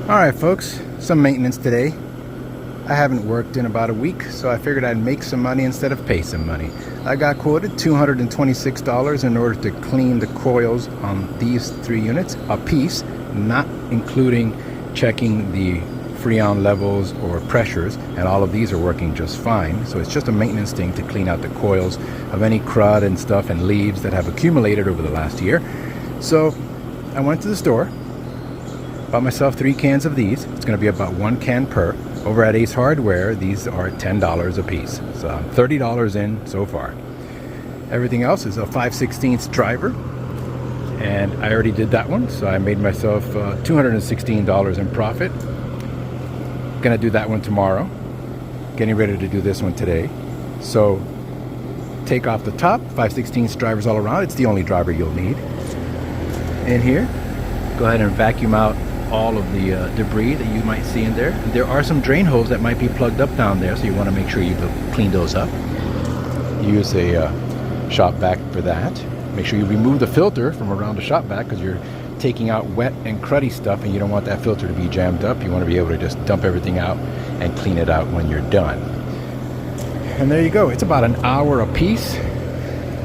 Alright folks, some maintenance today. I haven't worked in about a week, so I figured I'd make some money instead of pay some money. I got quoted $226 in order to clean the coils on these 3 units a piece, not including checking the freon levels or pressures, and all of these are working just fine. So it's just a maintenance thing to clean out the coils of any crud and stuff and leaves that have accumulated over the last year. So I went to the store, bought myself 3 cans of these. It's going to be about 1 can per. Over at Ace Hardware, these are $10 a piece. So I'm $30 in so far. Everything else is a 5/16 driver, and I already did that one, so I made myself $216 in profit. Gonna do that one tomorrow. Getting ready to do this one today. So take off the top, 5/16 drivers all around. It's the only driver you'll need. In here, go ahead and vacuum out all of the debris that you might see in there. There are some drain holes that might be plugged up down there, so you want to make sure you clean those up. Use a shop vac for that. Make sure you remove the filter from around the shop vac, because you're taking out wet and cruddy stuff and you don't want that filter to be jammed up. You want to be able to just dump everything out and clean it out when you're done. And there you go. It's about an hour a piece.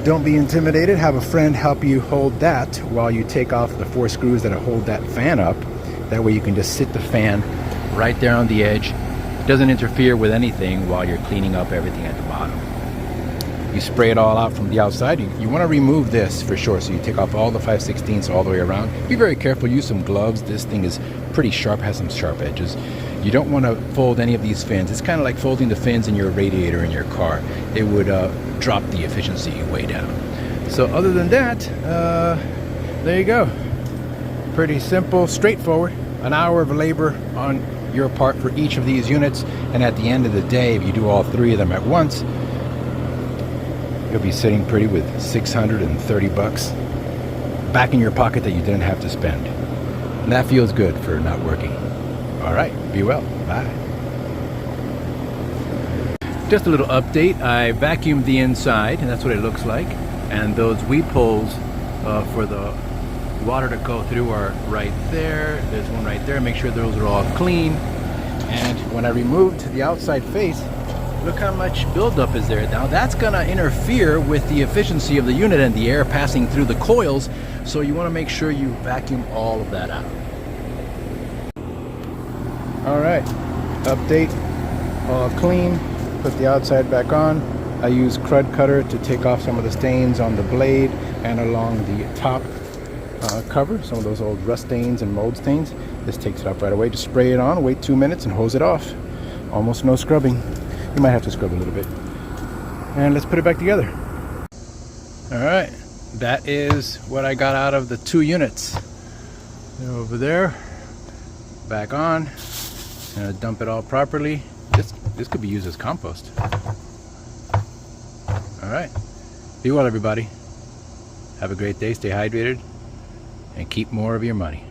Don't be intimidated. Have a friend help you hold that while you take off the 4 screws that hold that fan up. That way you can just sit the fan right there on the edge. It doesn't interfere with anything while you're cleaning up everything at the bottom. You spray it all out from the outside. You want to remove this for sure, so you take off all the 5/16 all the way around. Be very careful. Use some gloves. This thing is pretty sharp, has some sharp edges. You don't want to fold any of these fins. It's kind of like folding the fins in your radiator in your car. It would drop the efficiency way down. So other than that, there you go. Pretty simple, straightforward. An hour of labor on your part for each of these units, and at the end of the day, if you do all 3 of them at once, you'll be sitting pretty with $630 back in your pocket that you didn't have to spend. And that feels good for not working. All right, be well. Bye. Just a little update. I vacuumed the inside, and that's what it looks like. And those weep holes for the water to go through are right there. There's one right there. Make sure those are all clean. And when I removed the outside face, look how much buildup is there. Now that's gonna interfere with the efficiency of the unit and the air passing through the coils. So you wanna make sure you vacuum all of that out. All right, update, all clean. Put the outside back on. I use crud cutter to take off some of the stains on the blade and along the top cover, some of those old rust stains and mold stains. This takes it off right away. Just spray it on, wait 2 minutes, and hose it off. Almost no scrubbing. You might have to scrub a little bit. And let's put it back together. All right, that is what I got out of the 2 units. They're over there, back on. Gonna dump it all properly. This could be used as compost. All right, be well everybody. Have a great day, stay hydrated, and keep more of your money.